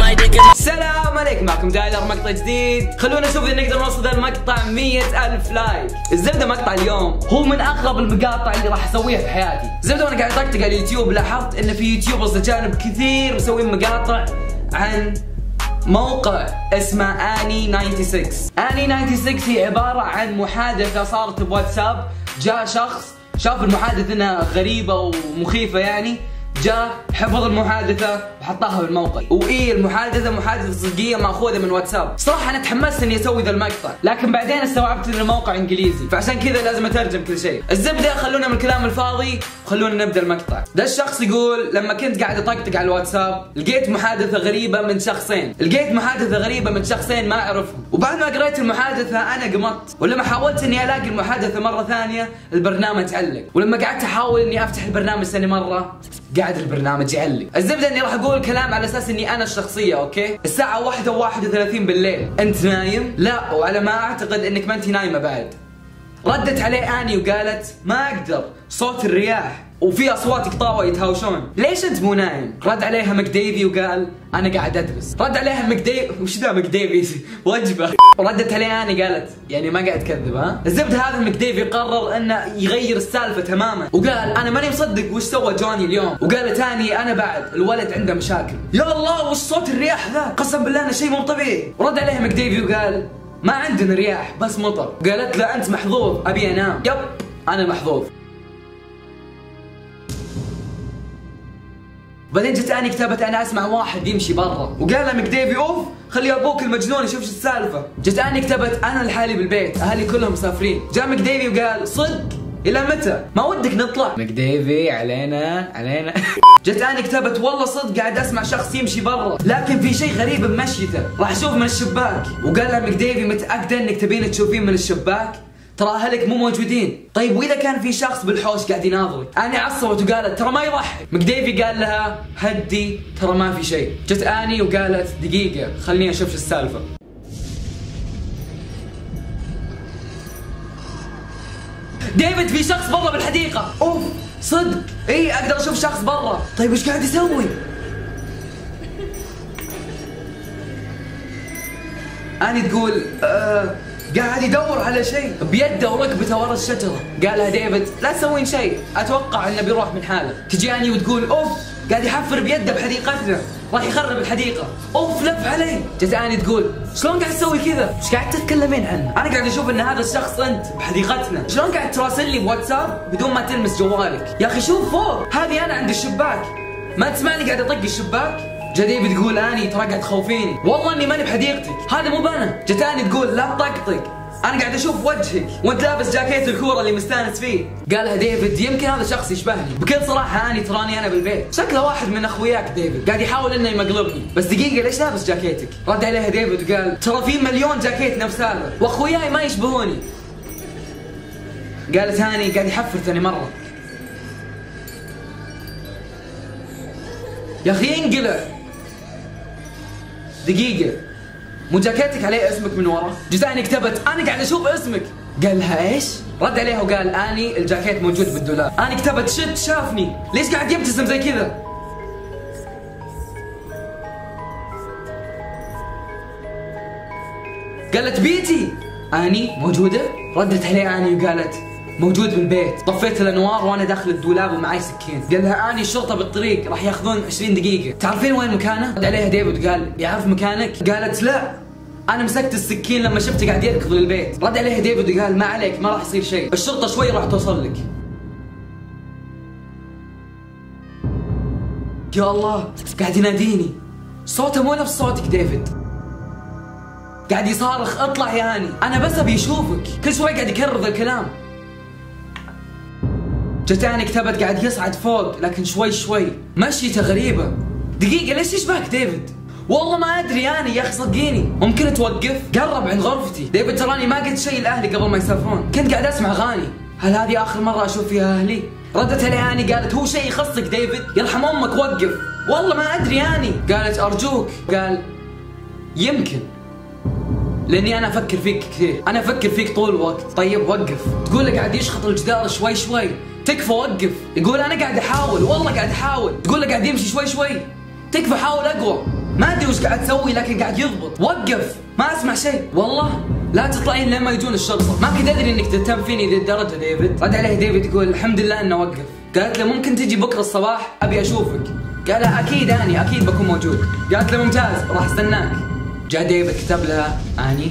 السلام عليكم، معكم دايلر مقطع جديد. خلونا نشوف اذا نقدر نوصل المقطع 100,000 لايك. الزبده مقطع اليوم هو من اغرب المقاطع اللي راح اسويها في حياتي. زبده وانا قاعد اطقطق على اليوتيوب لاحظت ان في يوتيوبرز اجانب كثير مسوين مقاطع عن موقع اسمه اني96. اني96 هي عباره عن محادثه صارت بواتساب. جاء شخص شاف المحادثه انها غريبه ومخيفه، يعني جاء حفظ المحادثة وحطها بالموقع. المحادثة محادثة صدقية ماخوذة من واتساب. صراحة أنا تحمست إني أسوي ذا المقطع، لكن بعدين استوعبت إن الموقع إنجليزي، فعشان كذا لازم أترجم كل شيء. الزبدة خلونا من الكلام الفاضي وخلونا نبدأ المقطع. ده الشخص يقول لما كنت قاعد أطقطق على الواتساب لقيت محادثة غريبة من شخصين. ما أعرفهم، وبعد ما قريت المحادثة أنا قمت، ولما حاولت إني ألاقي المحادثة مرة ثانية البرنامج علق، ولما قعدت أحاول إني أفتح البرنامج ثاني مرة قاعد البرنامج يعلق. الزبده اني راح اقول كلام على اساس اني انا الشخصيه، اوكي؟ الساعه 1:31 بالليل، انت نايم؟ لا، وعلى ما اعتقد انك ما انت نايمه بعد. ردت عليه اني وقالت ما اقدر، صوت الرياح وفي اصوات قطاوه يتهاوشون، ليش انت مو نايم؟ رد عليها مكديفي وقال انا قاعد ادرس. رد عليها مكديفي، وش ذا مكديفي؟ وجبه. ردت عليه اني قالت يعني ما قاعد تكذب ها؟ الزبده هذا مكديفي قرر انه يغير السالفه تماما، وقال انا ماني مصدق وش سوى جوني اليوم. وقالت اني انا بعد الولد عنده مشاكل. يا الله وش صوت الرياح ذا؟ قسم بالله انه شيء مو طبيعي. رد عليها مكديفي وقال ما عندنا رياح بس مطر. قالت لا انت محظوظ، ابي انام. يب انا محظوظ. بعدين جت اني كتبت انا اسمع واحد يمشي برا، وقال له مكديفي اوف خلي ابوك المجنون يشوف شو السالفه. جت اني كتبت انا لحالي بالبيت، اهلي كلهم مسافرين. جاء مكديفي وقال صدق الى متى؟ ما ودك نطلع؟ مكديفي علينا جت اني كتبت والله صدق قاعد اسمع شخص يمشي برا، لكن في شيء غريب بمشيته، راح اشوف من الشباك. وقال له مكديفي متاكده انك تبين تشوفين من الشباك؟ ترى اهلك مو موجودين. طيب واذا كان في شخص بالحوش قاعد يناظرك؟ اني عصبت وقالت ترى ما يضحك. مكديفي قال لها هدي ترى ما في شيء. جت اني وقالت دقيقه خليني اشوف شو السالفه. ديفيد في شخص برا بالحديقه. اوف صدق اي اقدر اشوف شخص برا. طيب وش قاعد يسوي؟ اني تقول قاعد يدور على شيء بيده وركبته ورا الشجره. قالها ديفيد لا تسوين شيء، اتوقع انه بيروح من حاله. تجي اني وتقول اوف قاعد يحفر بيده بحديقتنا، راح يخرب الحديقه. اوف لف علي. جت اني تقول شلون قاعد تسوي كذا؟ ايش قاعد تتكلمين عنه؟ انا قاعد اشوف ان هذا الشخص انت بحديقتنا، شلون قاعد تراسل لي بواتساب بدون ما تلمس جوالك؟ يا اخي شوف فوق، هذه انا عند الشباك، ما تسمعني قاعد اطق الشباك؟ جدي بتقول اني ترى قاعد تخوفيني، والله اني ماني بحديقتك، هذا مو بنا. جت اني تقول لا تطقطق، انا قاعد اشوف وجهك وانت لابس جاكيت الكوره اللي مستانس فيه. قالها ديفيد يمكن هذا شخص يشبهني. بكل صراحه اني تراني انا بالبيت، شكله واحد من اخوياك ديفيد قاعد يحاول انه يمقلبني. بس دقيقه ليش لابس جاكيتك؟ رد عليها ديفيد وقال ترى في مليون جاكيت نفس هذا واخوياي ما يشبهوني. قالت هاني قاعد يحفر ثاني مره. يا اخي انقلع. دقيقة مو جاكيتك عليه اسمك من ورا؟ جت اني كتبت انا قاعد اشوف اسمك. قال لها ايش؟ رد عليها وقال اني الجاكيت موجود بالدولاب. اني كتبت شت شافني، ليش قاعد يبتسم زي كذا؟ قالت بيتي. اني موجودة؟ ردت عليه اني وقالت موجود بالبيت، طفيت الانوار وانا داخل الدولاب ومعي سكين. قال لها اني الشرطه بالطريق راح ياخذون 20 دقيقه، تعرفين وين مكانه؟ رد عليها ديفيد قال يعرف مكانك؟ قالت لا انا مسكت السكين لما شفته قاعد يركض للبيت. رد عليها ديفيد وقال ما عليك ما راح يصير شيء، الشرطه شوي راح توصل لك. يا الله قاعد يناديني، صوته مو نفس صوتك ديفيد، قاعد يصارخ اطلع يا اني انا بس ابي اشوفك، كل شوي قاعد يكرر ذا الكلام. جت اني كتبت قاعد يصعد فوق لكن شوي شوي، مشيته غريبه. دقيقه ليش يشبهك ديفيد؟ والله ما ادري اني يا اخي صدقيني. ممكن توقف؟ قرب عند غرفتي. ديفيد تراني ما قلت شيء لاهلي قبل ما يسافرون، كنت قاعد اسمع اغاني، هل هذه اخر مره اشوف فيها اهلي؟ ردت علي اني قالت هو شيء يخصك ديفيد؟ يرحم امك وقف. والله ما ادري اني. قالت ارجوك. قال يمكن لاني انا افكر فيك كثير، انا افكر فيك طول الوقت. طيب وقف. تقول له قاعد يشخط الجدار شوي شوي. تكفى وقف. يقول انا قاعد احاول، والله قاعد احاول. تقول له قاعد يمشي شوي شوي. تكفى حاول اقوى. ما ادري وش قاعد تسوي لكن قاعد يضبط. وقف، ما اسمع شيء والله. لا تطلعين لين ما يجون الشرطه. ما كنت ادري انك تهتم فيني ذي الدرجه ديفيد. رد عليه ديفيد يقول الحمد لله انه وقف. قالت له ممكن تجي بكره الصباح ابي اشوفك. قال لها اكيد اني اكيد بكون موجود. قالت له ممتاز راح استناك. جاء ديفيد كتب لها اني.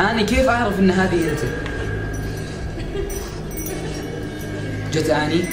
اني كيف اعرف ان هذه انت؟ جت اني